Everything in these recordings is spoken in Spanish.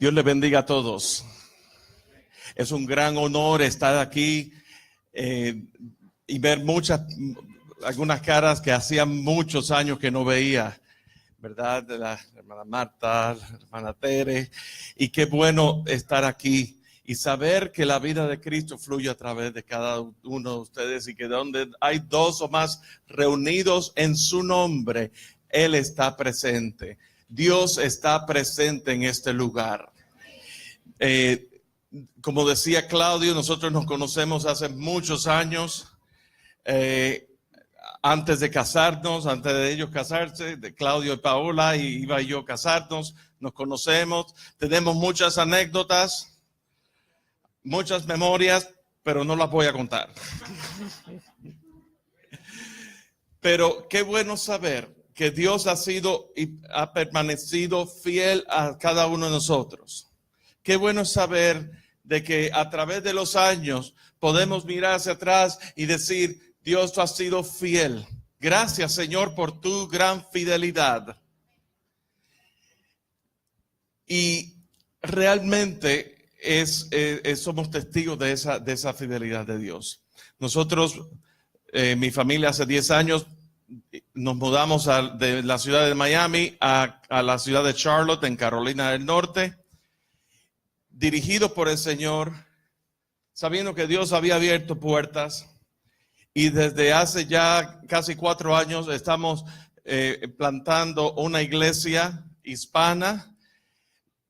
Dios les bendiga a todos. Es un gran honor estar aquí y ver algunas caras que hacía muchos años que no veía, ¿verdad? De la hermana Marta, la hermana Tere, y qué bueno estar aquí y saber que la vida de Cristo fluye a través de cada uno de ustedes y que donde hay dos o más reunidos en su nombre, Él está presente. Dios está presente en este lugar. Como decía Claudio, nosotros nos conocemos hace muchos años. Antes de casarnos, antes de ellos casarse, de Claudio y Paola, y iba yo a casarnos, nos conocemos, tenemos muchas anécdotas, muchas memorias, pero no las voy a contar. Pero qué bueno saber que Dios ha sido y ha permanecido fiel a cada uno de nosotros. Qué bueno saber de que a través de los años podemos mirar hacia atrás y decir, Dios, tú has sido fiel. Gracias, Señor, por tu gran fidelidad. Y realmente somos testigos de esa fidelidad de Dios. Nosotros, mi familia, hace 10 años nos mudamos de la ciudad de Miami a la ciudad de Charlotte, en Carolina del Norte, dirigidos por el Señor, sabiendo que Dios había abierto puertas. Y desde hace ya casi 4 años estamos plantando una iglesia hispana.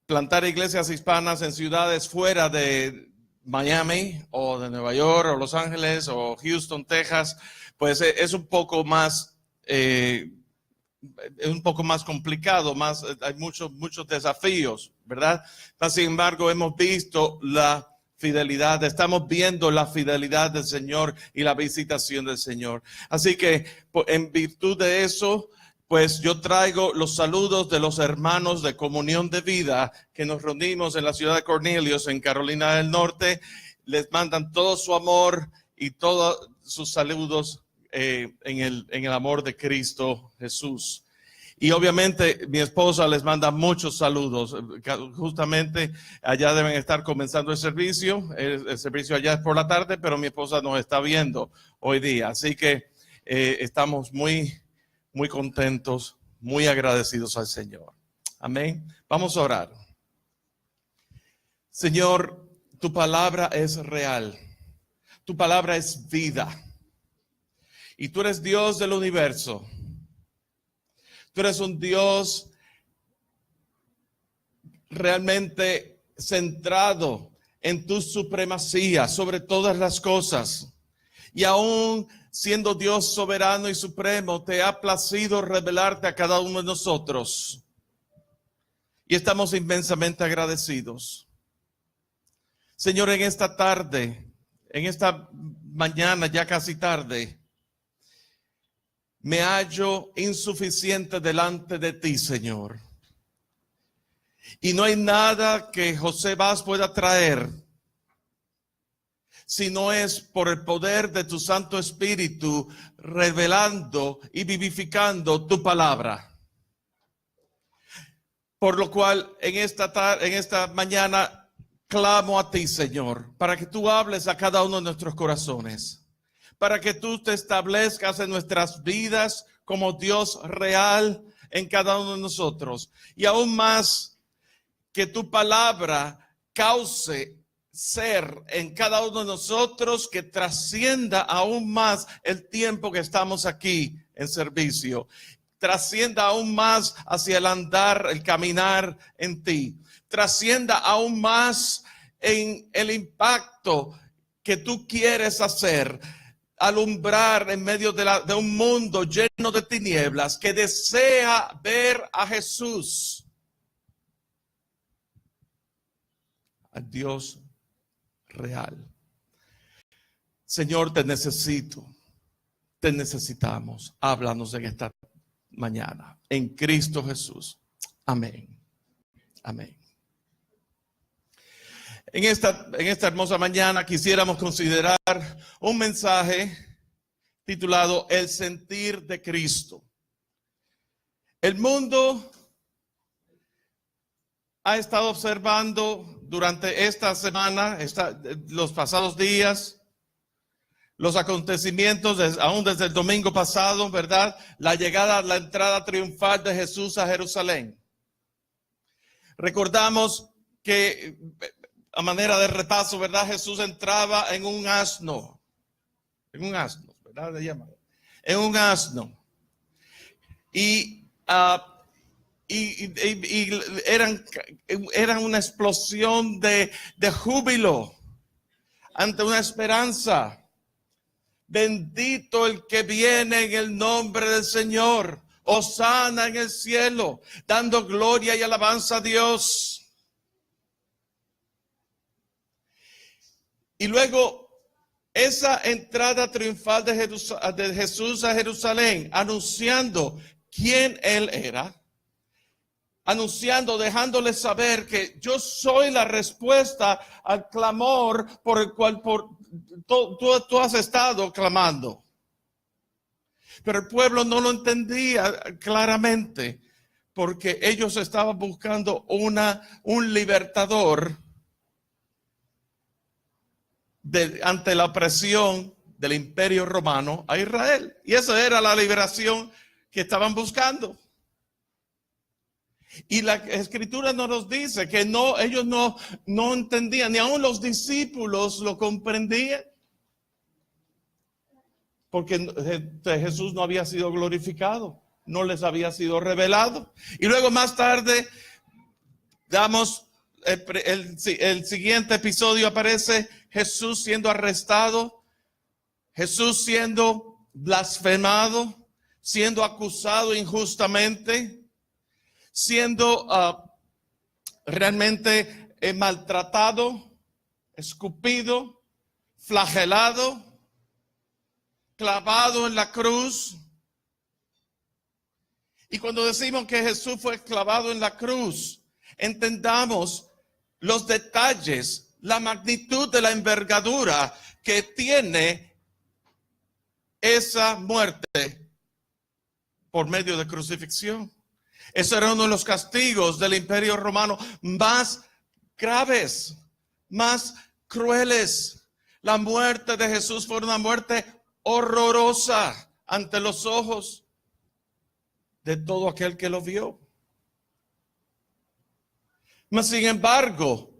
Plantar iglesias hispanas en ciudades fuera de Miami o de Nueva York o Los Ángeles o Houston, Texas, pues es un poco más complicado, hay muchos desafíos, ¿verdad? Sin embargo, hemos visto la fidelidad, estamos viendo la fidelidad del Señor y la visitación del Señor. Así que en virtud de eso, pues yo traigo los saludos de los hermanos de Comunión de Vida que nos reunimos en la ciudad de Cornelius, en Carolina del Norte. Les mandan todo su amor y todos sus saludos en el amor de Cristo Jesús. Y obviamente mi esposa les manda muchos saludos. Justamente allá deben estar comenzando el servicio. El servicio allá es por la tarde, pero mi esposa nos está viendo hoy día. Así que estamos muy contentos, muy agradecidos al Señor. Amén. Vamos a orar. Señor, tu palabra es real. Tu palabra es vida. Y tú eres Dios del universo. Tú eres un Dios realmente centrado en tu supremacía sobre todas las cosas. Y aún siendo Dios soberano y supremo, te ha placido revelarte a cada uno de nosotros. Y estamos inmensamente agradecidos. Señor, en esta tarde, en esta mañana ya casi tarde, me hallo insuficiente delante de ti, Señor. Y no hay nada que José Vaz pueda traer, si no es por el poder de tu Santo Espíritu, revelando y vivificando tu palabra. Por lo cual, en esta mañana, clamo a ti, Señor, para que tú hables a cada uno de nuestros corazones. Para que tú te establezcas en nuestras vidas como Dios real en cada uno de nosotros. Y aún más, que tu palabra cause ser en cada uno de nosotros, que trascienda aún más el tiempo que estamos aquí en servicio. Trascienda aún más hacia el andar, el caminar en ti. Trascienda aún más en el impacto que tú quieres hacer. Alumbrar en medio de un mundo lleno de tinieblas que desea ver a Jesús, a Dios real. Señor, te necesito, te necesitamos. Háblanos en esta mañana, en Cristo Jesús. Amén. Amén. En esta hermosa mañana quisiéramos considerar un mensaje titulado El sentir de Cristo. El mundo ha estado observando durante esta semana, los pasados días, los acontecimientos, aún desde el domingo pasado, ¿verdad? La entrada triunfal de Jesús a Jerusalén. Recordamos que, a manera de repaso, ¿verdad? Jesús entraba en un asno, ¿verdad? En un asno. Y eran una explosión de júbilo ante una esperanza. Bendito el que viene en el nombre del Señor. Hosana en el cielo, dando gloria y alabanza a Dios. Y luego esa entrada triunfal de Jesús a Jerusalén, anunciando quién Él era, anunciando, dejándoles saber que yo soy la respuesta al clamor por el cual tú has estado clamando. Pero el pueblo no lo entendía claramente, porque ellos estaban buscando un libertador ante la opresión del Imperio Romano a Israel. Y esa era la liberación que estaban buscando. Y la Escritura nos dice que ellos no entendían, ni aun los discípulos lo comprendían. Porque Jesús no había sido glorificado, no les había sido revelado. Y luego más tarde damos el siguiente episodio, aparece Jesús siendo arrestado, Jesús siendo blasfemado, siendo acusado injustamente, siendo realmente maltratado, escupido, flagelado, clavado en la cruz. Y cuando decimos que Jesús fue clavado en la cruz, entendamos los detalles, la magnitud de la envergadura que tiene esa muerte por medio de crucifixión. Eso era uno de los castigos del Imperio Romano más graves, más crueles. La muerte de Jesús fue una muerte horrorosa ante los ojos de todo aquel que lo vio. Mas sin embargo,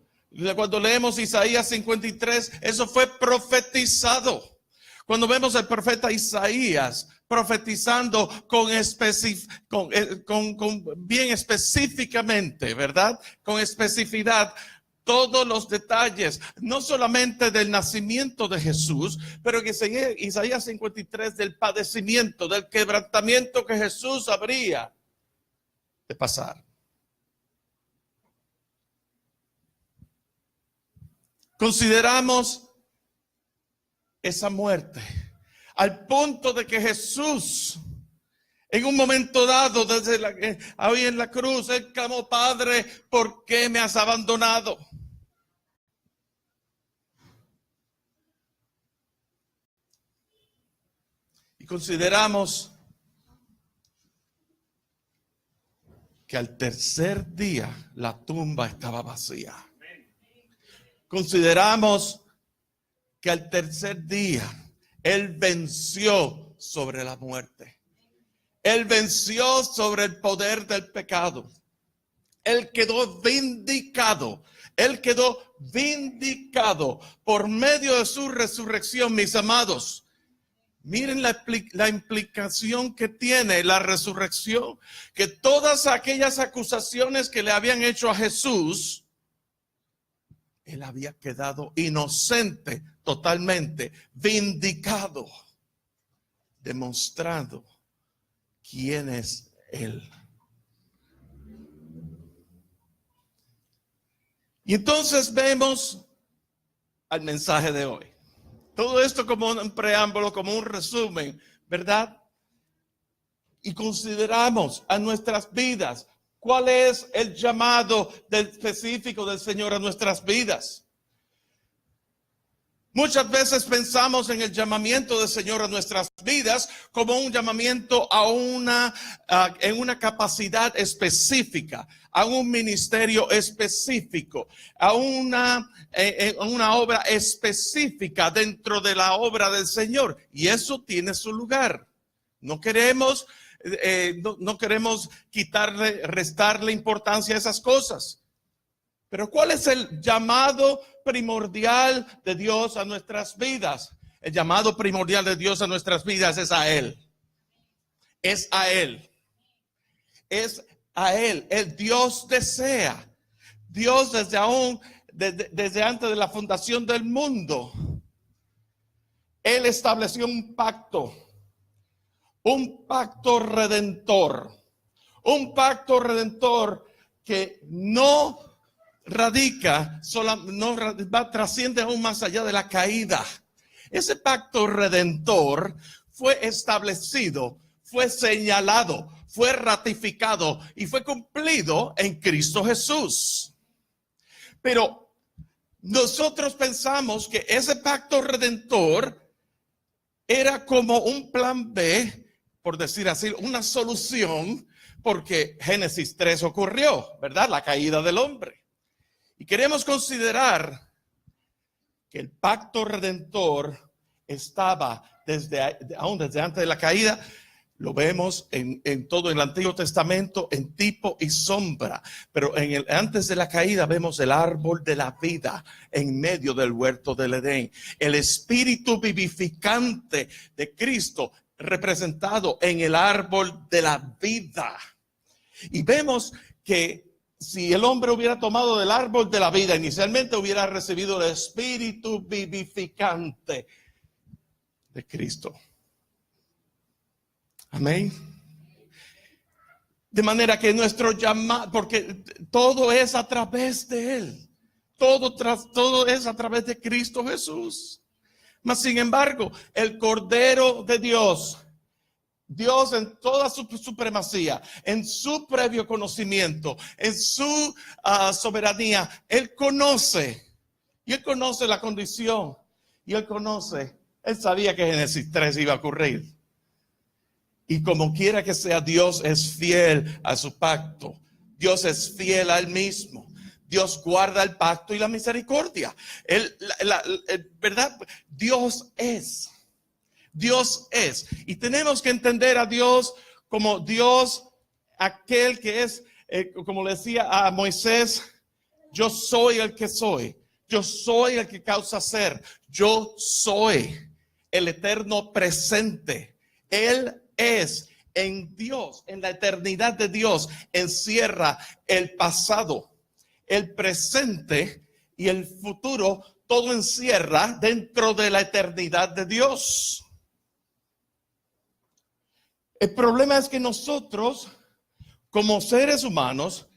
cuando leemos Isaías 53, eso fue profetizado. Cuando vemos al profeta Isaías profetizando bien específicamente, ¿verdad? Con especificidad, todos los detalles, no solamente del nacimiento de Jesús, pero que Isaías 53 del padecimiento, del quebrantamiento que Jesús habría de pasar. Consideramos esa muerte al punto de que Jesús, en un momento dado, ahí en la cruz, Él clamó: Padre, ¿por qué me has abandonado? Y consideramos que al tercer día la tumba estaba vacía. Consideramos que al tercer día Él venció sobre la muerte. Él venció sobre el poder del pecado. Él quedó vindicado. Él quedó vindicado por medio de su resurrección, mis amados. Miren la implicación que tiene la resurrección, que todas aquellas acusaciones que le habían hecho a Jesús, Él había quedado inocente, totalmente vindicado, demostrando quién es Él. Y entonces vemos al mensaje de hoy. Todo esto como un preámbulo, como un resumen, ¿verdad? Y consideramos a nuestras vidas. ¿Cuál es el llamado específico del Señor a nuestras vidas? Muchas veces pensamos en el llamamiento del Señor a nuestras vidas como un llamamiento en una capacidad específica, a un ministerio específico, a una obra específica dentro de la obra del Señor. Y eso tiene su lugar. No queremos restarle importancia a esas cosas. Pero ¿cuál es el llamado primordial de Dios a nuestras vidas? El llamado primordial de Dios a nuestras vidas es a Él. Es a Él. Es a Él. El Dios desea. Dios desde antes de la fundación del mundo, Él estableció un pacto redentor. Un pacto redentor que no trasciende aún más allá de la caída. Ese pacto redentor fue establecido, fue señalado, fue ratificado y fue cumplido en Cristo Jesús. Pero nosotros pensamos que ese pacto redentor era como un plan B, por decir así, una solución, porque Génesis 3 ocurrió, ¿verdad? La caída del hombre. Y queremos considerar que el pacto redentor estaba aún desde antes de la caída. Lo vemos en todo el Antiguo Testamento en tipo y sombra, pero antes de la caída vemos el árbol de la vida en medio del huerto del Edén. El espíritu vivificante de Cristo representado en el árbol de la vida. Y vemos que si el hombre hubiera tomado del árbol de la vida, inicialmente hubiera recibido el espíritu vivificante de Cristo. Amén. De manera que nuestro llamado, porque todo es a través de Él. Todo es a través de Cristo Jesús. Mas sin embargo, el Cordero de Dios en toda su supremacía, en su previo conocimiento, en su soberanía, Él conoce. Y Él conoce la condición. Y Él sabía que Génesis 3 iba a ocurrir. Y como quiera que sea, Dios es fiel a su pacto. Dios es fiel a Él mismo. Dios guarda el pacto y la misericordia. ¿Verdad? Dios es. Y tenemos que entender a Dios como Dios, aquel que es, como le decía a Moisés, yo soy el que soy. Yo soy el que causa ser. Yo soy el eterno presente. Él es en Dios, en la eternidad de Dios, encierra el pasado, el presente y el futuro, todo encierra dentro de la eternidad de Dios. El problema es que nosotros, como seres humanos,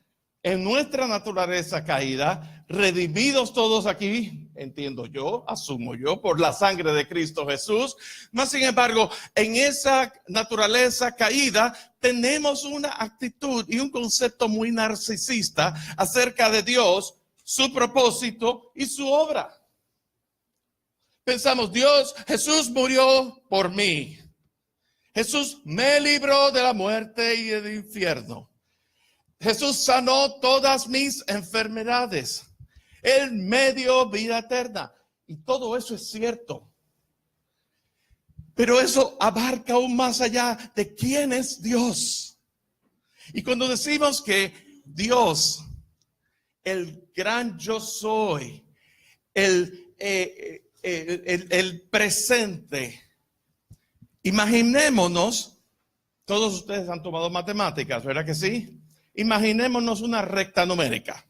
en nuestra naturaleza caída, redimidos todos aquí, entiendo yo, asumo yo, por la sangre de Cristo Jesús, mas sin embargo, en esa naturaleza caída tenemos una actitud y un concepto muy narcisista acerca de Dios, su propósito y su obra. Pensamos, Jesús murió por mí. Jesús me libró de la muerte y del infierno. Jesús sanó todas mis enfermedades. Él me dio vida eterna. Y todo eso es cierto. Pero eso abarca aún más allá de quién es Dios. Y cuando decimos que Dios, el gran yo soy, el presente, imaginémonos, todos ustedes han tomado matemáticas, ¿verdad que sí? Imaginémonos una recta numérica.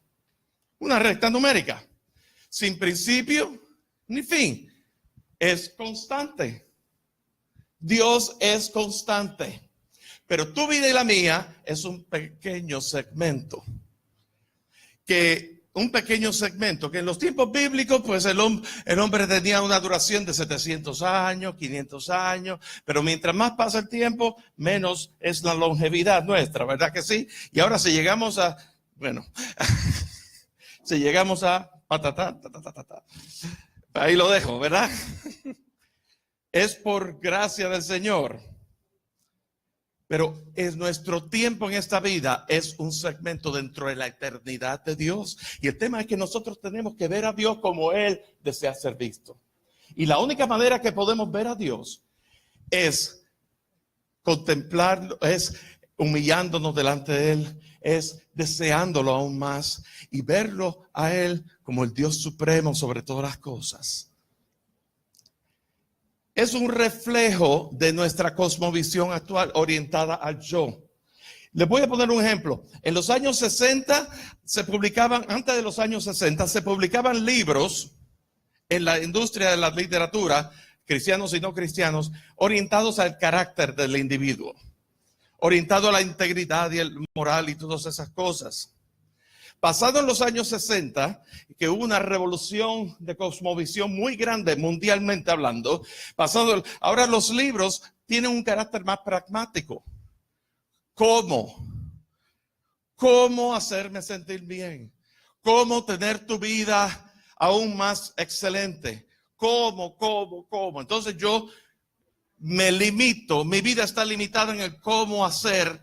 Una recta numérica. Sin principio ni fin. Es constante. Dios es constante. Pero tu vida y la mía es un pequeño segmento. Un pequeño segmento que en los tiempos bíblicos, pues el hombre tenía una duración de 700 años, 500 años, pero mientras más pasa el tiempo, menos es la longevidad nuestra, ¿verdad que sí? Y ahora si llegamos a, ahí lo dejo, ¿verdad? Es por gracia del Señor. Pero es nuestro tiempo en esta vida, es un segmento dentro de la eternidad de Dios. Y el tema es que nosotros tenemos que ver a Dios como Él desea ser visto. Y la única manera que podemos ver a Dios es contemplarlo, es humillándonos delante de Él, es deseándolo aún más y verlo a Él como el Dios supremo sobre todas las cosas. Es un reflejo de nuestra cosmovisión actual orientada al yo. Les voy a poner un ejemplo. En los años 60 se publicaban, antes de los años 60, se publicaban libros en la industria de la literatura, cristianos y no cristianos, orientados al carácter del individuo, orientado a la integridad y el moral y todas esas cosas. Pasado en los años 60, que hubo una revolución de cosmovisión muy grande mundialmente hablando, ahora los libros tienen un carácter más pragmático. ¿Cómo hacerme sentir bien? ¿Cómo tener tu vida aún más excelente? ¿Cómo? Entonces yo me limito, mi vida está limitada en el cómo hacer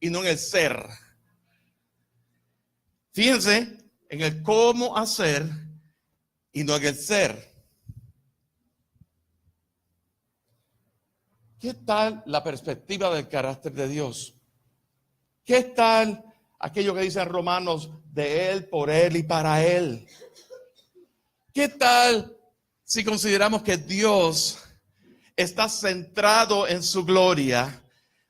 y no en el ser. Fíjense en el cómo hacer y no en el ser. ¿Qué tal la perspectiva del carácter de Dios? ¿Qué tal aquello que dicen Romanos, de Él, por Él y para Él? ¿Qué tal si consideramos que Dios está centrado en su gloria?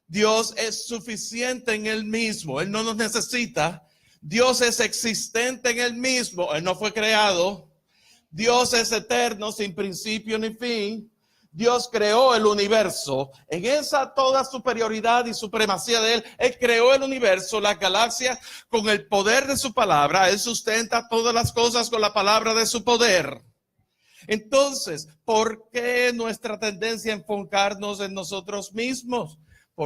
Dios es suficiente en Él mismo, Él no nos necesita. Dios es existente en Él mismo, Él no fue creado. Dios es eterno, sin principio ni fin. Dios creó el universo. En esa toda superioridad y supremacía de Él, Él creó el universo, las galaxias, con el poder de su palabra. Él sustenta todas las cosas con la palabra de su poder. Entonces, ¿por qué nuestra tendencia a enfocarnos en nosotros mismos?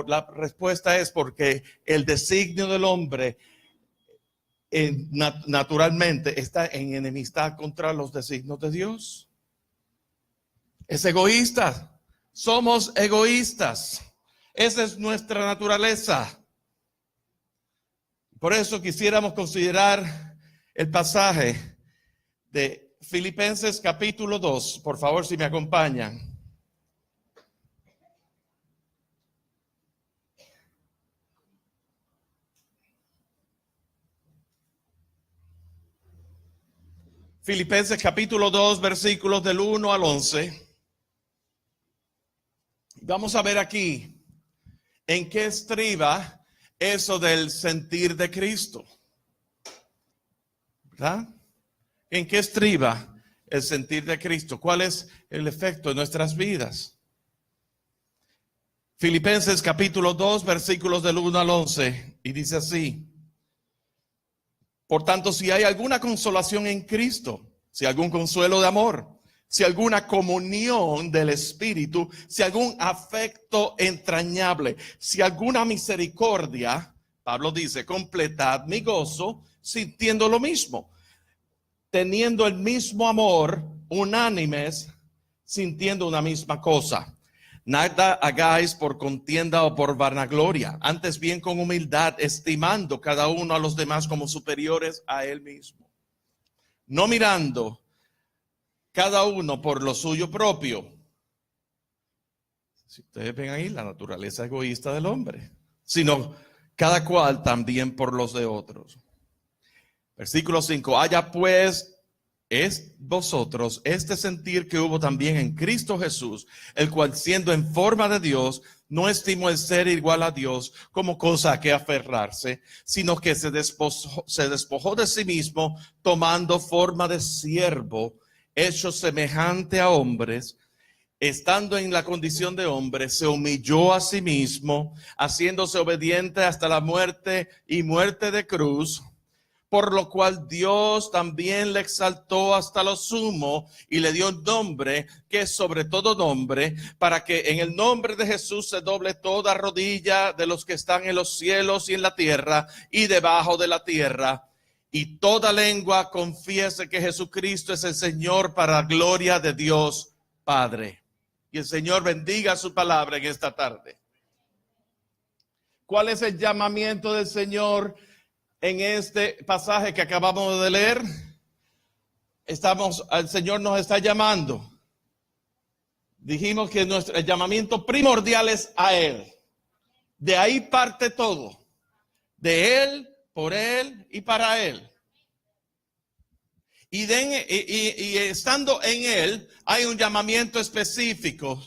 La respuesta es porque el designio del hombre naturalmente está en enemistad contra los designios de Dios. Es egoísta. Somos egoístas. Esa es nuestra naturaleza. Por eso quisiéramos considerar el pasaje de Filipenses capítulo 2. Por favor, si me acompañan. Filipenses capítulo 2, versículos del 1 al 11. Vamos a ver aquí en qué estriba eso del sentir de Cristo. ¿Verdad? ¿En qué estriba el sentir de Cristo? ¿Cuál es el efecto en nuestras vidas? Filipenses capítulo 2, versículos del 1 al 11. Y dice así. Por tanto, si hay alguna consolación en Cristo, si algún consuelo de amor, si alguna comunión del Espíritu, si algún afecto entrañable, si alguna misericordia, Pablo dice, completad mi gozo sintiendo lo mismo, teniendo el mismo amor, unánimes, sintiendo una misma cosa. Nada hagáis por contienda o por vanagloria, antes bien con humildad, estimando cada uno a los demás como superiores a él mismo. No mirando cada uno por lo suyo propio. Si ustedes ven ahí la naturaleza egoísta del hombre, sino cada cual también por los de otros. Versículo 5. Haya pues es vosotros este sentir que hubo también en Cristo Jesús, el cual siendo en forma de Dios, no estimó el ser igual a Dios como cosa a que aferrarse, sino que se despojó de sí mismo, tomando forma de siervo, hecho semejante a hombres. Estando en la condición de hombre, se humilló a sí mismo, haciéndose obediente hasta la muerte y muerte de cruz. Por lo cual Dios también le exaltó hasta lo sumo y le dio un nombre que es sobre todo nombre, para que en el nombre de Jesús se doble toda rodilla de los que están en los cielos y en la tierra y debajo de la tierra, y toda lengua confiese que Jesucristo es el Señor, para gloria de Dios Padre. Y el Señor bendiga su palabra en esta tarde. ¿Cuál es el llamamiento del Señor en este pasaje que acabamos de leer? El Señor nos está llamando. Dijimos que el llamamiento primordial es a Él. De ahí parte todo. De Él, por Él y para Él. Y estando en Él, hay un llamamiento específico.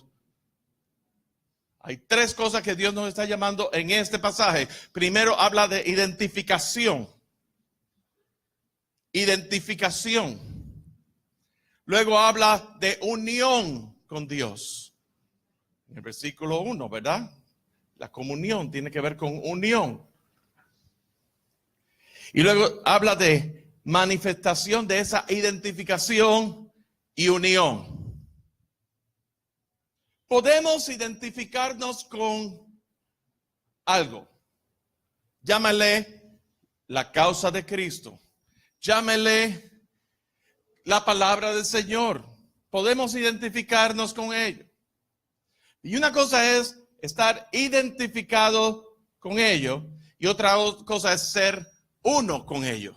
Hay tres cosas que Dios nos está llamando en este pasaje. Primero habla de identificación. Identificación. Luego habla de unión con Dios. En el versículo 1, ¿verdad? La comunión tiene que ver con unión. Y luego habla de manifestación de esa identificación y unión. Podemos identificarnos con algo. Llámale la causa de Cristo. Llámale la palabra del Señor. Podemos identificarnos con ello. Y una cosa es estar identificado con ello y otra cosa es ser uno con ello.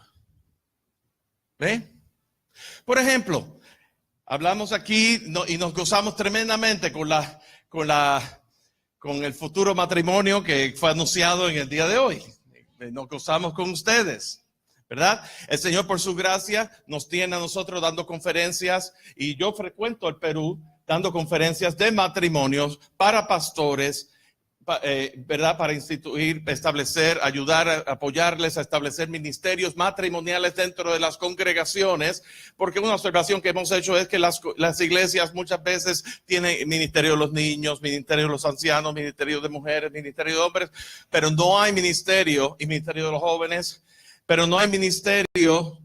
¿Ve? Por ejemplo, hablamos aquí y nos gozamos tremendamente con el futuro matrimonio que fue anunciado en el día de hoy. Nos gozamos con ustedes, ¿verdad? El Señor por su gracia nos tiene a nosotros dando conferencias y yo frecuento el Perú dando conferencias de matrimonios para pastores, ¿verdad? Para instituir, establecer, ayudar, apoyarles a establecer ministerios matrimoniales dentro de las congregaciones, porque una observación que hemos hecho es que las iglesias muchas veces tienen ministerio de los niños, ministerio de los ancianos, ministerio de mujeres, ministerio de hombres, pero no hay ministerio y ministerio de los jóvenes, pero no hay ministerio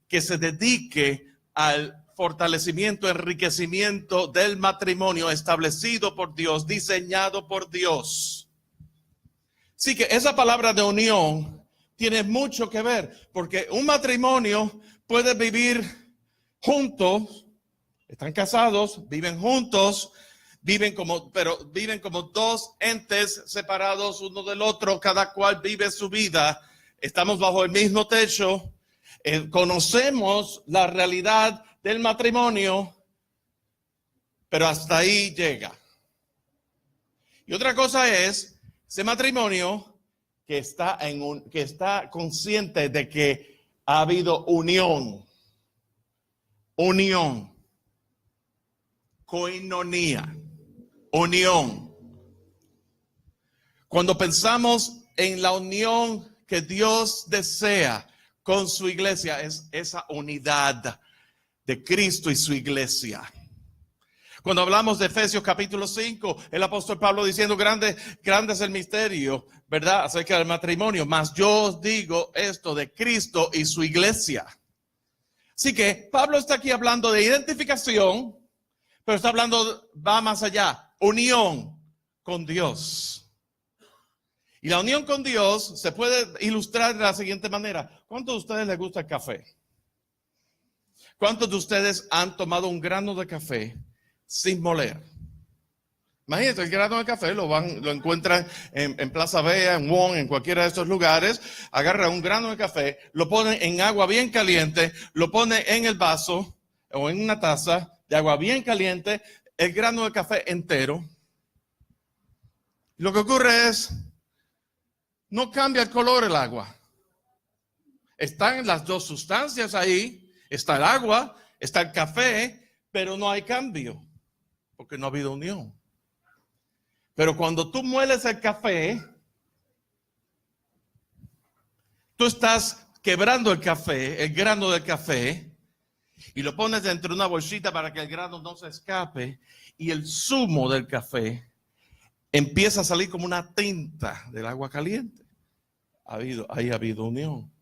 que se dedique al fortalecimiento, enriquecimiento del matrimonio establecido por Dios, diseñado por Dios. Así que esa palabra de unión tiene mucho que ver, porque un matrimonio puede vivir juntos, están casados, viven juntos, pero viven como dos entes separados uno del otro, cada cual vive su vida, estamos bajo el mismo techo, conocemos la realidad del matrimonio, pero hasta ahí llega. Y otra cosa es ese matrimonio que está consciente de que ha habido unión, koinonía, unión. Cuando pensamos en la unión que Dios desea con su iglesia, es esa unidad de Cristo y su iglesia. Cuando hablamos de Efesios capítulo 5, el apóstol Pablo diciendo grande es el misterio, ¿verdad? Acerca del matrimonio, mas yo os digo esto de Cristo y su iglesia. Así que Pablo está aquí hablando de identificación, pero está hablando, va más allá, unión con Dios. Y la unión con Dios se puede ilustrar de la siguiente manera. ¿Cuántos de ustedes les gusta el café? ¿Cuántos de ustedes han tomado un grano de café sin moler? Imagínate, el grano de café lo encuentran en Plaza Vea, en Wong, en cualquiera de estos lugares. Agarra un grano de café, lo pone en agua bien caliente, lo pone en el vaso o en una taza de agua bien caliente, el grano de café entero. Lo que ocurre es, no cambia el color el agua. Están las dos sustancias ahí. Está el agua, está el café, pero no hay cambio, porque no ha habido unión. Pero cuando tú mueles el café, tú estás quebrando el café, el grano del café, y lo pones dentro de una bolsita para que el grano no se escape, y el zumo del café empieza a salir como una tinta del agua caliente. Ahí ha habido unión.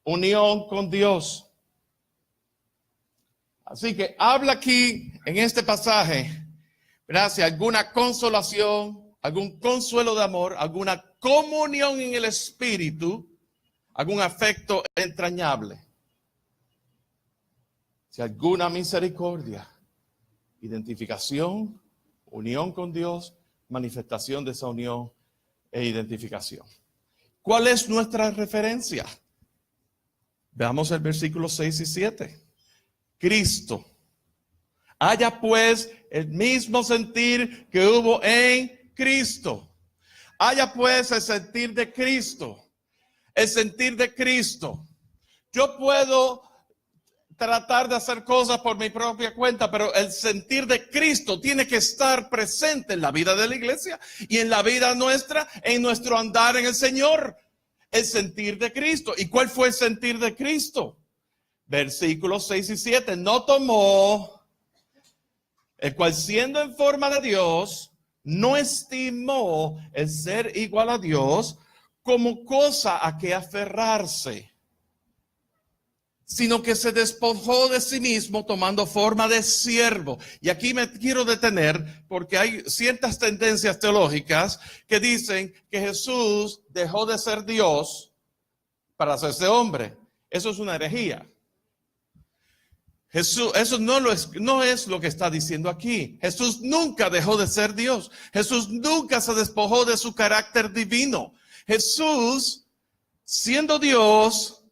Unión con Dios. Así que habla aquí en este pasaje, gracias, alguna consolación, algún consuelo de amor, alguna comunión en el espíritu, algún afecto entrañable. Si alguna misericordia, identificación, unión con Dios, manifestación de esa unión e identificación. ¿Cuál es nuestra referencia? Veamos el versículo 6 y 7. Cristo. Haya pues el mismo sentir que hubo en Cristo. Haya pues el sentir de Cristo. El sentir de Cristo. Yo puedo tratar de hacer cosas por mi propia cuenta, pero el sentir de Cristo tiene que estar presente en la vida de la iglesia y en la vida nuestra, en nuestro andar en el Señor. El sentir de Cristo. ¿Y cuál fue el sentir de Cristo? Versículos 6 y 7. No tomó, el cual siendo en forma de Dios, no estimó el ser igual a Dios como cosa a que aferrarse, sino que se despojó de sí mismo tomando forma de siervo. Y aquí me quiero detener porque hay ciertas tendencias teológicas que dicen que Jesús dejó de ser Dios para hacerse hombre. Eso es una herejía. Jesús, eso no es lo que está diciendo aquí. Jesús nunca dejó de ser Dios. Jesús nunca se despojó de su carácter divino. Jesús, siendo Dios,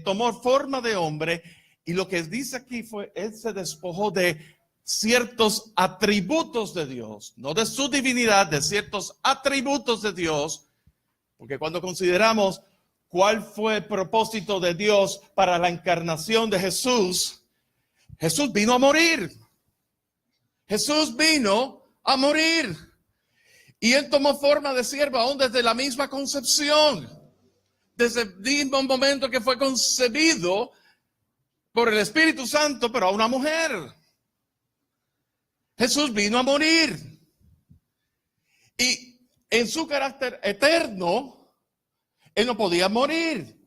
tomó forma de hombre, y lo que dice aquí fue, él se despojó de ciertos atributos de Dios, no de su divinidad, de ciertos atributos de Dios, porque cuando consideramos cuál fue el propósito de Dios para la encarnación de Jesús, Jesús vino a morir. Jesús vino a morir. Y él tomó forma de siervo aún desde la misma concepción. Desde el mismo momento que fue concebido por el Espíritu Santo, pero a una mujer. Jesús vino a morir. Y en su carácter eterno, él no podía morir.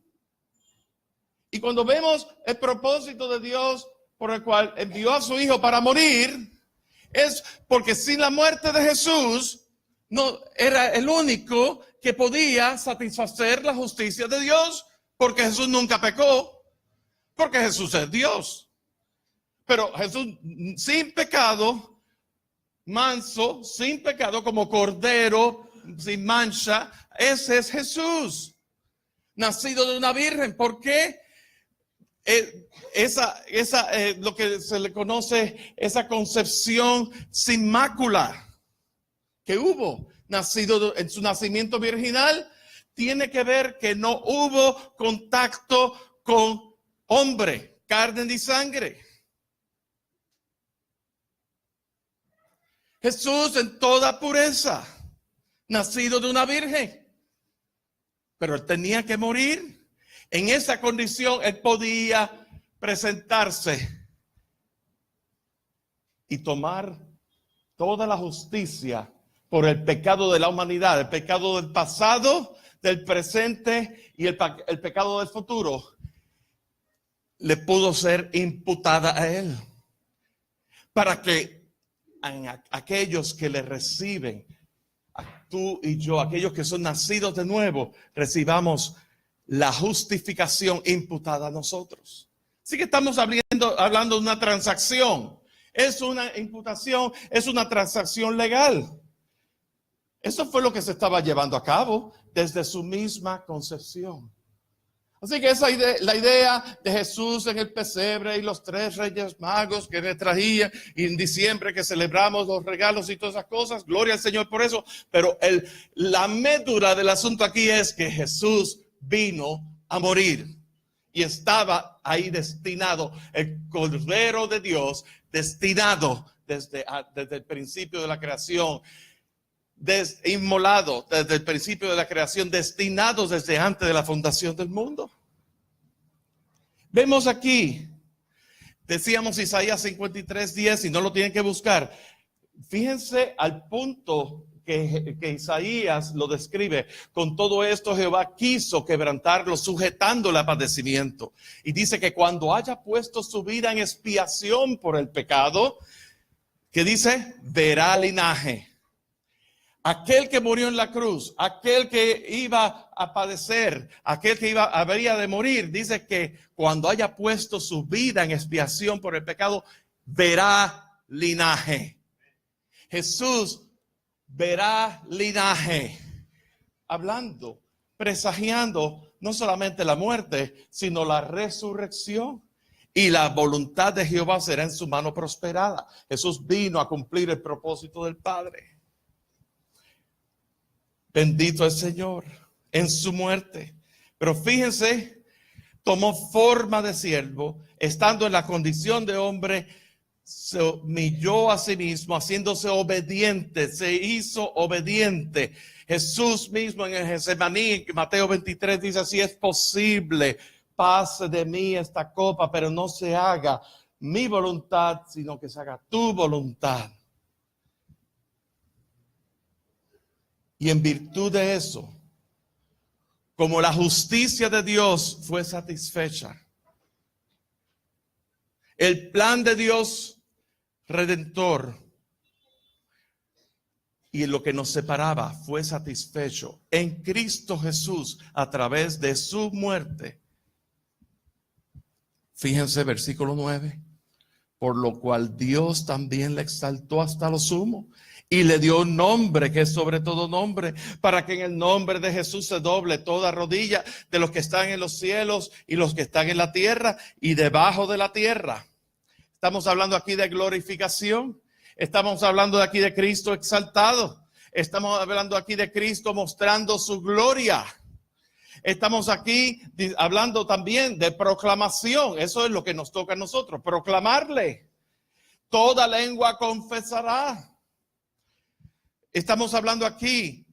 Y cuando vemos el propósito de Dios por el cual envió a su Hijo para morir, es porque sin la muerte de Jesús, no era el único que podía satisfacer la justicia de Dios, porque Jesús nunca pecó, porque Jesús es Dios. Pero Jesús sin pecado, manso, sin pecado, como cordero, sin mancha, ese es Jesús, nacido de una virgen. ¿Por qué? Lo que se le conoce, esa concepción sin mácula que hubo, nacido en su nacimiento virginal, tiene que ver que no hubo contacto con hombre, carne ni sangre. Jesús en toda pureza, nacido de una virgen, pero él tenía que morir. En esa condición él podía presentarse y tomar toda la justicia por el pecado de la humanidad, el pecado del pasado, del presente y el pecado del futuro. Le pudo ser imputada a él, para que aquellos que le reciben, tú y yo, aquellos que son nacidos de nuevo, recibamos la justificación imputada a nosotros. Así que estamos hablando de una transacción. Es una imputación, es una transacción legal. Eso fue lo que se estaba llevando a cabo desde su misma concepción. Así que la idea de Jesús en el pesebre y los 3 reyes magos que le traían, y en diciembre que celebramos los regalos y todas esas cosas, gloria al Señor por eso. Pero la médula del asunto aquí es que Jesús vino a morir y estaba ahí destinado, el Cordero de Dios, destinado desde el principio de la creación, inmolado desde el principio de la creación, destinados desde antes de la fundación del mundo. Vemos aquí, decíamos Isaías 53:10, y no lo tienen que buscar. Fíjense al punto que Isaías lo describe. Con todo esto Jehová quiso quebrantarlo, sujetándole a padecimiento. Y dice que cuando haya puesto su vida en expiación por el pecado, ¿qué dice? Verá linaje. Aquel que murió en la cruz, aquel que iba a padecer, aquel que habría de morir, dice que cuando haya puesto su vida en expiación por el pecado, verá linaje. Jesús verá linaje. Hablando, presagiando no solamente la muerte, sino la resurrección. Y la voluntad de Jehová será en su mano prosperada. Jesús vino a cumplir el propósito del Padre. Bendito el Señor en su muerte. Pero fíjense, tomó forma de siervo, estando en la condición de hombre, se humilló a sí mismo, haciéndose obediente, se hizo obediente. Jesús mismo en el Getsemaní, Mateo 23 dice, si es posible, pase de mí esta copa, pero no se haga mi voluntad, sino que se haga tu voluntad. Y en virtud de eso, como la justicia de Dios fue satisfecha, el plan de Dios redentor y lo que nos separaba fue satisfecho en Cristo Jesús a través de su muerte. Fíjense, versículo 9. Por lo cual Dios también le exaltó hasta lo sumo y le dio un nombre que es sobre todo nombre, para que en el nombre de Jesús se doble toda rodilla de los que están en los cielos y los que están en la tierra y debajo de la tierra. Estamos hablando aquí de glorificación. Estamos hablando de aquí de Cristo exaltado. Estamos hablando aquí de Cristo mostrando su gloria. Estamos aquí hablando también de proclamación. Eso es lo que nos toca a nosotros, proclamarle. Toda lengua confesará. Estamos hablando aquí.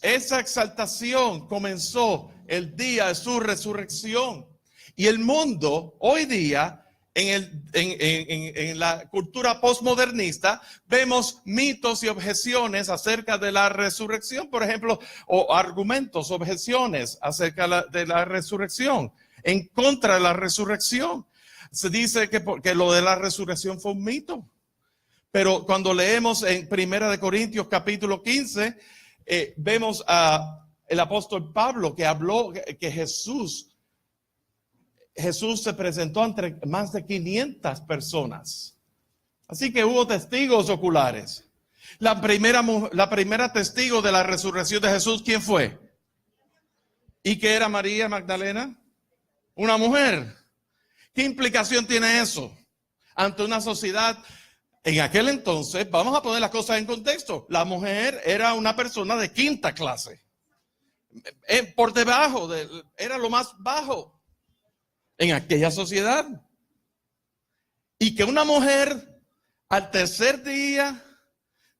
Esa exaltación comenzó el día de su resurrección. Y el mundo hoy día, en la cultura postmodernista, vemos mitos y objeciones acerca de la resurrección, por ejemplo, o argumentos, objeciones acerca de la resurrección, en contra de la resurrección. Se dice que lo de la resurrección fue un mito. Pero cuando leemos en 1 Corintios capítulo 15, vemos a el apóstol Pablo que habló que Jesús se presentó ante más de 500 personas. Así que hubo testigos oculares. La primera testigo de la resurrección de Jesús, ¿quién fue? ¿Y qué era María Magdalena? Una mujer. ¿Qué implicación tiene eso ante una sociedad? En aquel entonces, vamos a poner las cosas en contexto. La mujer era una persona de quinta clase. Por debajo, era lo más bajo en aquella sociedad. Y que una mujer al tercer día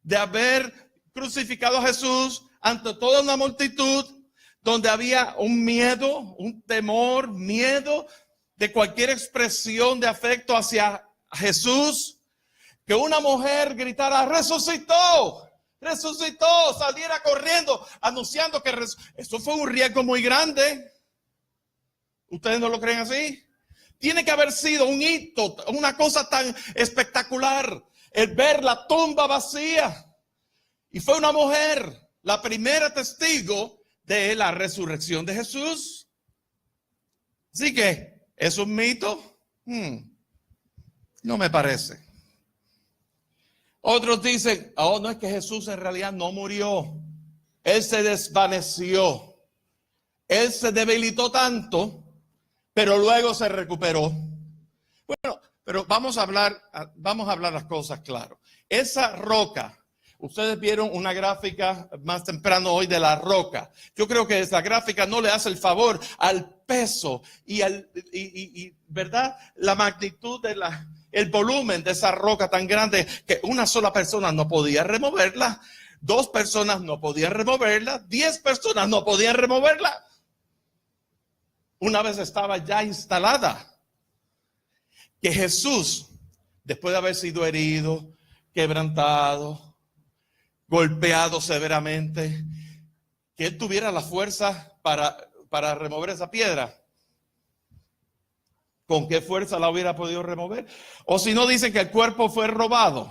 de haber crucificado a Jesús ante toda una multitud, donde había un miedo, un temor, miedo de cualquier expresión de afecto hacia Jesús, que una mujer gritara, resucitó, resucitó, saliera corriendo anunciando que eso fue un riesgo muy grande. ¿Ustedes no lo creen así? Tiene que haber sido un hito, una cosa tan espectacular, el ver la tumba vacía. Y fue una mujer, la primera testigo de la resurrección de Jesús. Así que, ¿es un mito? No me parece. Otros dicen, no es que Jesús en realidad no murió. Él se desvaneció. Él se debilitó tanto, pero luego se recuperó. Bueno, pero vamos a hablar las cosas claro. Esa roca, ustedes vieron una gráfica más temprano hoy de la roca. Yo creo que esa gráfica no le hace el favor al peso y ¿verdad? La magnitud el volumen de esa roca tan grande que una sola persona no podía removerla, 2 personas no podían removerla, 10 personas no podían removerla. Una vez estaba ya instalada. Que Jesús, después de haber sido herido, quebrantado, golpeado severamente, que él tuviera la fuerza para remover esa piedra. ¿Con qué fuerza la hubiera podido remover? O si no, dicen que el cuerpo fue robado.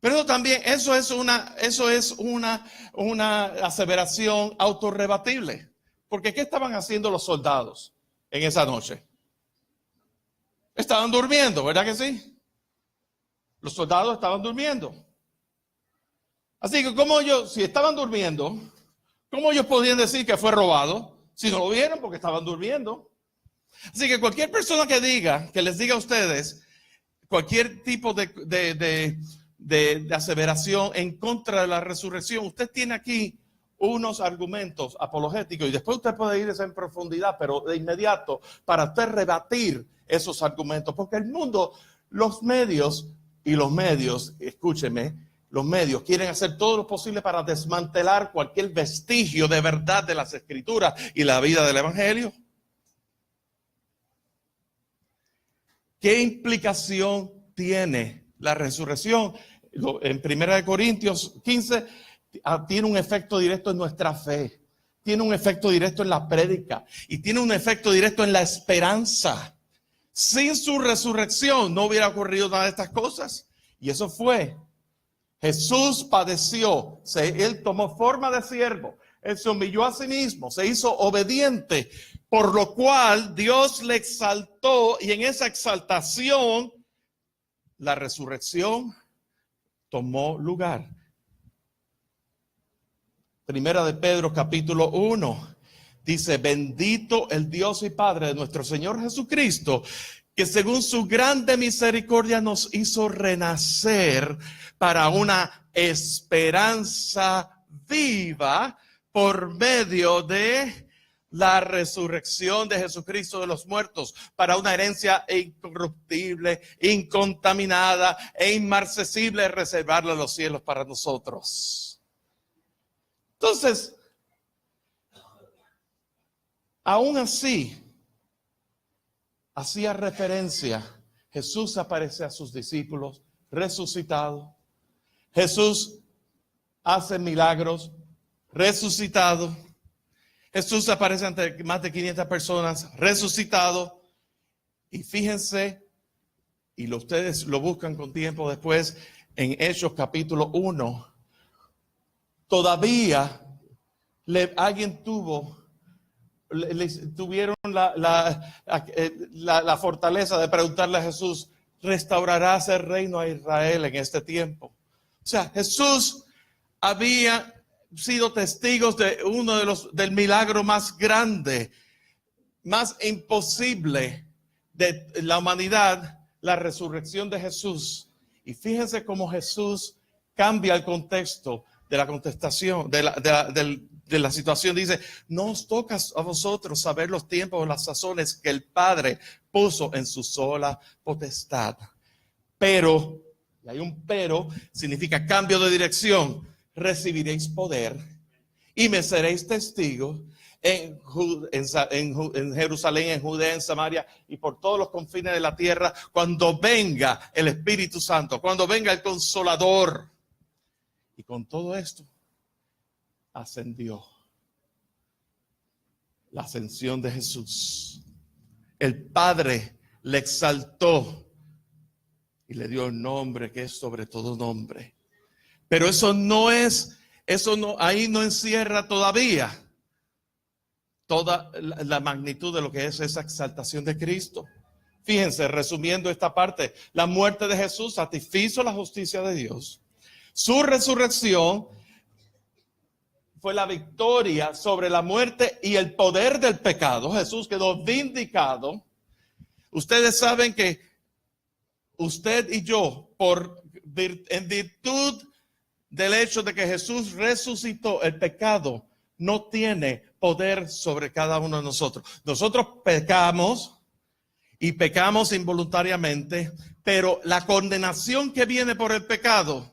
Pero también eso es una aseveración autorrebatible. Porque ¿qué estaban haciendo los soldados en esa noche? Estaban durmiendo, ¿verdad que sí? Los soldados estaban durmiendo. Así que si estaban durmiendo, ¿cómo ellos podían decir que fue robado? Si no lo vieron porque estaban durmiendo. Así que cualquier persona que les diga a ustedes cualquier tipo de aseveración en contra de la resurrección, usted tiene aquí unos argumentos apologéticos y después usted puede ir en profundidad, pero de inmediato para usted rebatir esos argumentos, porque el mundo, los medios, escúcheme, los medios quieren hacer todo lo posible para desmantelar cualquier vestigio de verdad de las Escrituras y la vida del Evangelio. ¿Qué implicación tiene la resurrección? En 1 Corintios 15 tiene un efecto directo en nuestra fe, tiene un efecto directo en la prédica y tiene un efecto directo en la esperanza. Sin su resurrección no hubiera ocurrido nada de estas cosas. Y eso fue. Jesús padeció, él tomó forma de siervo, él se humilló a sí mismo, se hizo obediente, por lo cual Dios le exaltó y en esa exaltación la resurrección tomó lugar. Primera de Pedro capítulo 1 dice: bendito el Dios y Padre de nuestro Señor Jesucristo, que según su grande misericordia nos hizo renacer para una esperanza viva por medio de la resurrección de Jesucristo de los muertos, para una herencia incorruptible, incontaminada e inmarcesible, reservarla en los cielos para nosotros. Entonces, aún así, hacía referencia, Jesús aparece a sus discípulos resucitado. Jesús hace milagros, resucitado. Jesús aparece ante más de 500 personas, resucitado. Y fíjense, y ustedes lo buscan con tiempo después, en Hechos capítulo 1, todavía alguien tuvieron la fortaleza de preguntarle a Jesús: ¿restaurarás el reino a Israel en este tiempo? O sea, Jesús había sido testigos de del milagro más grande, más imposible de la humanidad, la resurrección de Jesús. Y fíjense cómo Jesús cambia el contexto de la contestación, de la situación. Dice: no os toca a vosotros saber los tiempos o las sazones que el Padre puso en su sola potestad. Pero, y hay un pero, significa cambio de dirección. Recibiréis poder y me seréis testigos en Jerusalén, en Judea, en Samaria y por todos los confines de la tierra, cuando venga el Espíritu Santo, cuando venga el Consolador. Y con todo esto ascendió. La ascensión de Jesús. El Padre le exaltó y le dio el nombre que es sobre todo nombre. Pero ahí no encierra todavía toda la magnitud de lo que es esa exaltación de Cristo. Fíjense, resumiendo esta parte, la muerte de Jesús satisfizo la justicia de Dios. Su resurrección fue la victoria sobre la muerte y el poder del pecado. Jesús quedó vindicado. Ustedes saben que usted y yo, en virtud del hecho de que Jesús resucitó, el pecado no tiene poder sobre cada uno de nosotros. Nosotros pecamos y pecamos involuntariamente, pero la condenación que viene por el pecado,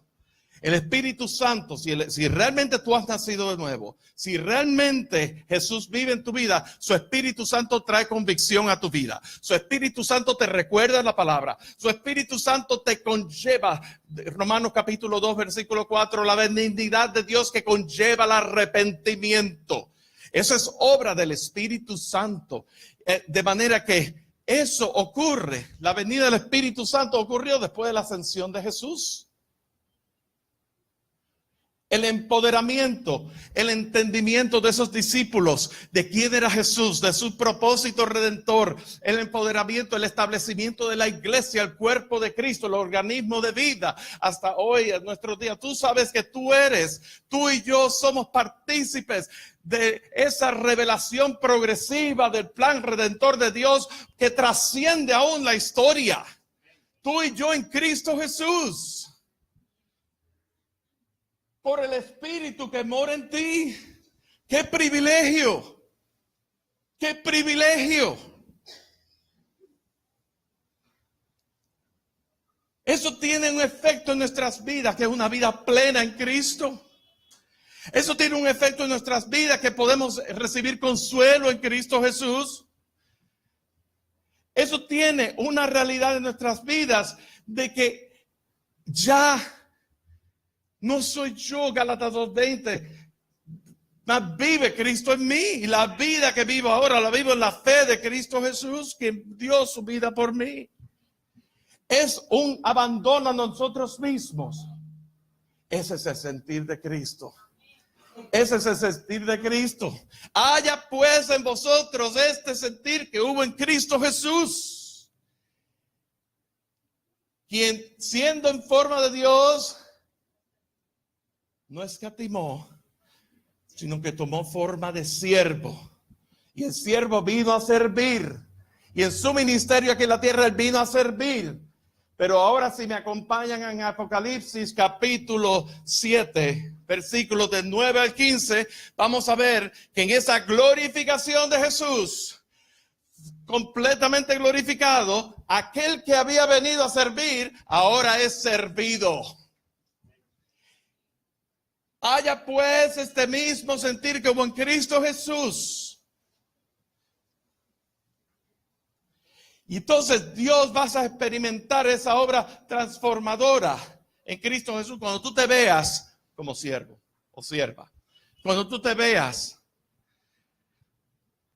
el Espíritu Santo, si realmente tú has nacido de nuevo, si realmente Jesús vive en tu vida, su Espíritu Santo trae convicción a tu vida. Su Espíritu Santo te recuerda la palabra. Su Espíritu Santo te conlleva, Romanos capítulo 2, versículo 4, la benignidad de Dios que conlleva el arrepentimiento. Eso es obra del Espíritu Santo. De manera que eso ocurre, la venida del Espíritu Santo ocurrió después de la ascensión de Jesús. el empoderamiento, el entendimiento de esos discípulos, de quién era Jesús, de su propósito redentor, el empoderamiento, el establecimiento de la iglesia, el cuerpo de Cristo, el organismo de vida, hasta hoy, en nuestros días. Tú sabes que tú y yo somos partícipes de esa revelación progresiva del plan redentor de Dios que trasciende aún la historia. Tú y yo en Cristo Jesús. Por el Espíritu que mora en ti. ¡Qué privilegio! ¡Qué privilegio! Eso tiene un efecto en nuestras vidas, que es una vida plena en Cristo. Eso tiene un efecto en nuestras vidas, que podemos recibir consuelo en Cristo Jesús. Eso tiene una realidad en nuestras vidas de que ya no soy yo, Gálatas 2:20, mas vive Cristo en mí. Y la vida que vivo ahora la vivo en la fe de Cristo Jesús, que dio su vida por mí. Es un abandono a nosotros mismos. Ese es el sentir de Cristo. Ese es el sentir de Cristo. Haya pues en vosotros este sentir que hubo en Cristo Jesús, quien siendo en forma de Dios, no escatimó, sino que tomó forma de siervo. Y el siervo vino a servir. Y en su ministerio aquí en la tierra, él vino a servir. Pero ahora, si me acompañan en Apocalipsis capítulo 7, versículos del 9 al 15, vamos a ver que en esa glorificación de Jesús, completamente glorificado, aquel que había venido a servir, ahora es servido. Haya pues este mismo sentir como en Cristo Jesús. Y entonces Dios vas a experimentar esa obra transformadora en Cristo Jesús cuando tú te veas como siervo o sierva. Cuando tú te veas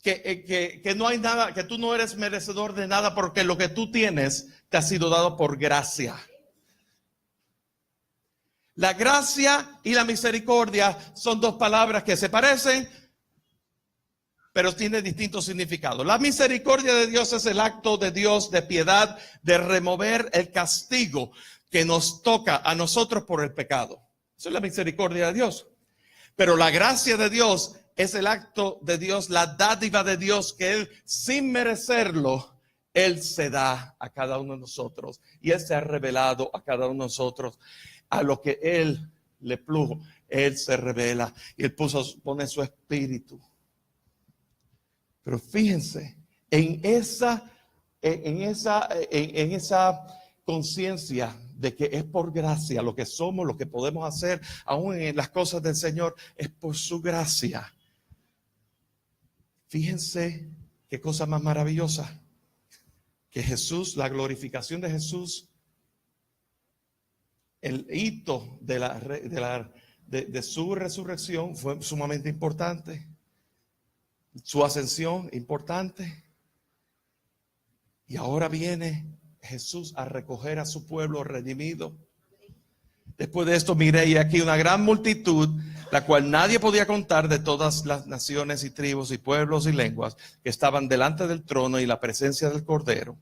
que no hay nada, que tú no eres merecedor de nada porque lo que tú tienes te ha sido dado por gracia. La gracia y la misericordia son dos palabras que se parecen, pero tienen distintos significados. La misericordia de Dios es el acto de Dios de piedad, de remover el castigo que nos toca a nosotros por el pecado. Eso es la misericordia de Dios. Pero la gracia de Dios es el acto de Dios, la dádiva de Dios que Él, sin merecerlo, Él se da a cada uno de nosotros. Y Él se ha revelado a cada uno de nosotros. A lo que Él le plugo, Él se revela y Él pone su espíritu. Pero fíjense, en esa conciencia de que es por gracia lo que somos, lo que podemos hacer, aún en las cosas del Señor, es por su gracia. Fíjense qué cosa más maravillosa, que Jesús, la glorificación de Jesús, el hito de su resurrección fue sumamente importante. Su ascensión, importante. Y ahora viene Jesús a recoger a su pueblo redimido. Después de esto miré y aquí una gran multitud, la cual nadie podía contar, de todas las naciones y tribus y pueblos y lenguas, que estaban delante del trono y la presencia del Cordero,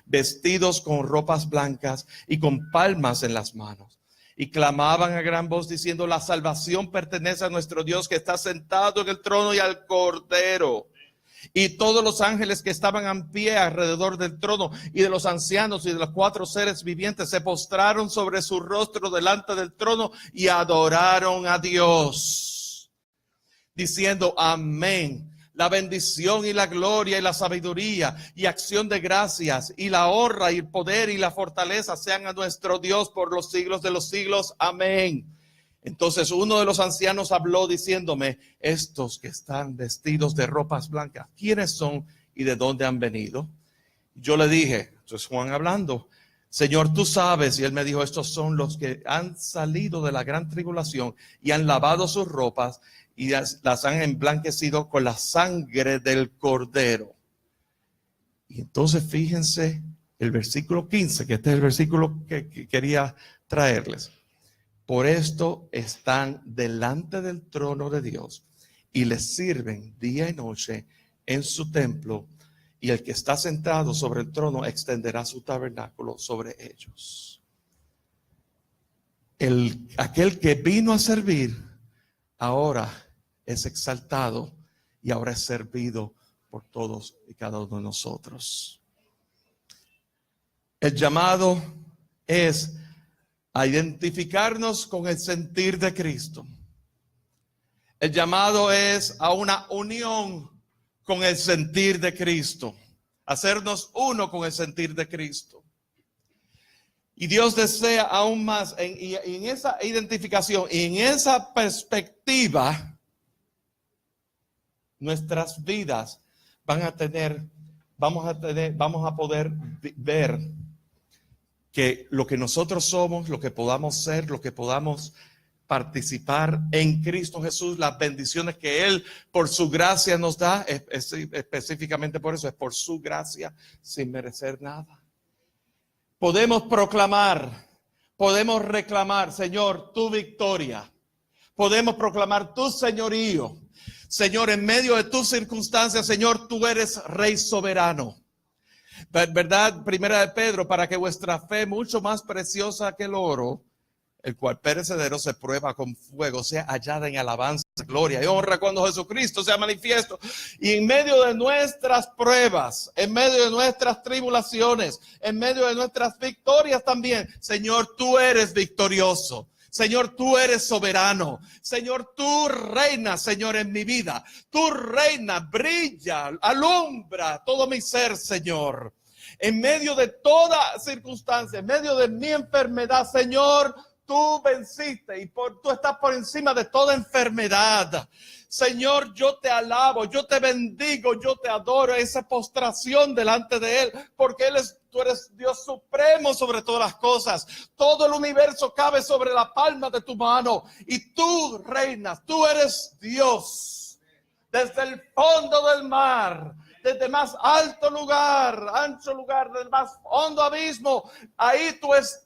vestidos con ropas blancas y con palmas en las manos. Y clamaban a gran voz diciendo: la salvación pertenece a nuestro Dios que está sentado en el trono y al Cordero. Y todos los ángeles que estaban en pie alrededor del trono y de los ancianos y de los 4 seres vivientes se postraron sobre su rostro delante del trono y adoraron a Dios, diciendo: amén. La bendición y la gloria y la sabiduría y acción de gracias y la honra y el poder y la fortaleza sean a nuestro Dios por los siglos de los siglos. Amén. Entonces uno de los ancianos habló diciéndome: estos que están vestidos de ropas blancas, ¿quiénes son y de dónde han venido? Yo le dije, esto es Juan hablando: Señor, tú sabes. Y él me dijo: estos son los que han salido de la gran tribulación y han lavado sus ropas y las han emblanquecido con la sangre del Cordero. Y entonces fíjense el versículo 15, que este es el versículo que quería traerles. Por esto están delante del trono de Dios y les sirven día y noche en su templo, y el que está sentado sobre el trono extenderá su tabernáculo sobre ellos. Aquel que vino a servir ahora es exaltado y ahora es servido por todos y cada uno de nosotros. El llamado es a identificarnos con el sentir de Cristo. El llamado es a una unión con el sentir de Cristo, hacernos uno con el sentir de Cristo. Y Dios desea aún más, en esa identificación y en esa perspectiva, nuestras vidas vamos a poder ver que lo que nosotros somos, lo que podamos ser, lo que podamos participar en Cristo Jesús, las bendiciones que Él por su gracia nos da, específicamente por eso, es por su gracia sin merecer nada. Podemos proclamar, podemos reclamar, Señor, tu victoria. Podemos proclamar tu señorío. Señor, en medio de tus circunstancias, Señor, tú eres Rey soberano. ¿Verdad? Primera de Pedro, para que vuestra fe, mucho más preciosa que el oro, el cual perecedero se prueba con fuego, sea hallada en alabanza, gloria y honra cuando Jesucristo sea manifiesto. Y en medio de nuestras pruebas, en medio de nuestras tribulaciones, en medio de nuestras victorias también, Señor, tú eres victorioso. Señor, tú eres soberano. Señor, tú reinas, Señor, en mi vida. Tú reinas, brilla, alumbra todo mi ser, Señor. En medio de toda circunstancia, en medio de mi enfermedad, Señor, tú venciste y tú estás por encima de toda enfermedad. Señor, yo te alabo, yo te bendigo, yo te adoro. Esa postración delante de Él, porque tú eres Dios supremo sobre todas las cosas. Todo el universo cabe sobre la palma de tu mano y tú reinas, tú eres Dios. Desde el fondo del mar, desde el más alto lugar, ancho lugar, del más hondo abismo, ahí tú estás.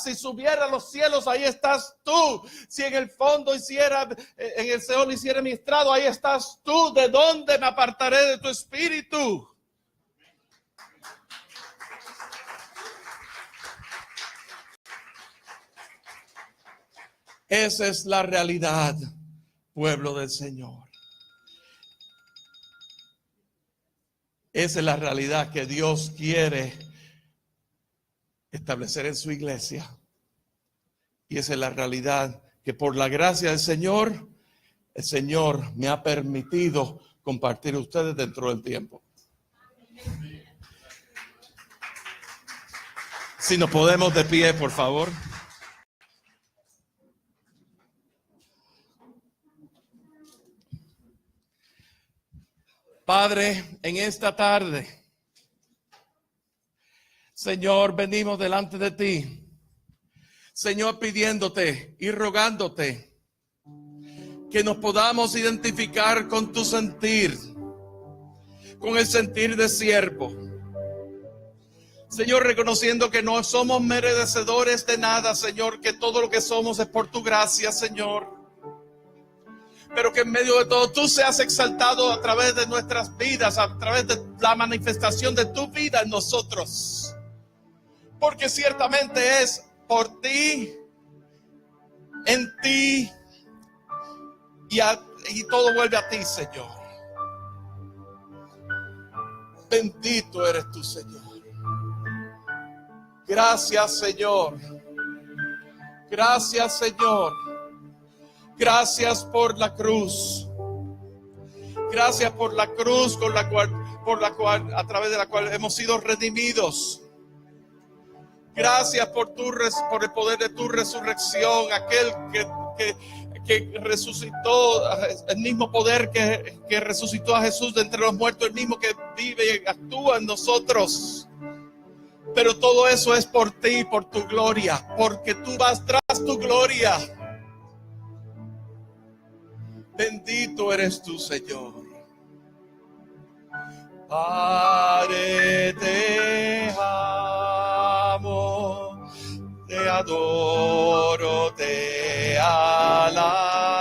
Si subiera a los cielos, ahí estás tú. Si en el fondo hiciera, en el Seol hiciera mi estrado, ahí estás tú. ¿De dónde me apartaré de tu espíritu? Esa es la realidad, pueblo del Señor. Esa es la realidad que Dios quiere establecer en su iglesia. Y esa es la realidad que por la gracia del Señor, el Señor me ha permitido compartir a ustedes dentro del tiempo. Si nos podemos de pie, por favor. Padre, en esta tarde, Señor, venimos delante de ti, Señor, pidiéndote y rogándote que nos podamos identificar con tu sentir, con el sentir de siervo. Señor, reconociendo que no somos merecedores de nada, Señor, que todo lo que somos es por tu gracia, Señor. Pero que en medio de todo tú seas exaltado a través de nuestras vidas, a través de la manifestación de tu vida en nosotros. Porque ciertamente es por ti, en ti, y todo vuelve a ti, Señor. Bendito eres tú, Señor. Gracias, Señor. Gracias, Señor. Gracias por la cruz. Gracias por la cruz a través de la cual hemos sido redimidos. Gracias por el poder de tu resurrección, aquel que resucitó, el mismo poder que resucitó a Jesús de entre los muertos, el mismo que vive y actúa en nosotros. Pero todo eso es por ti, por tu gloria, porque tú vas tras tu gloria. Bendito eres tú, Señor. Padre, te amo, adoro, te alabo.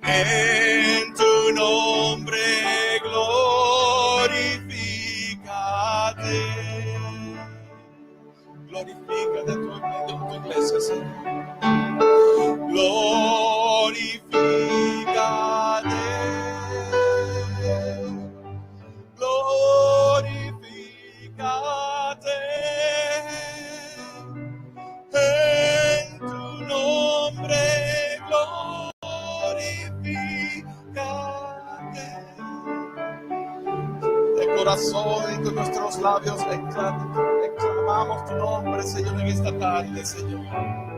En tu nombre glorifícate. Glorifícate tu iglesia, Señor. Glorifícate. Glorifícate. En tu nombre glorifícate. De corazón y con nuestros labios exclamamos tu nombre, Señor, en esta tarde, Señor.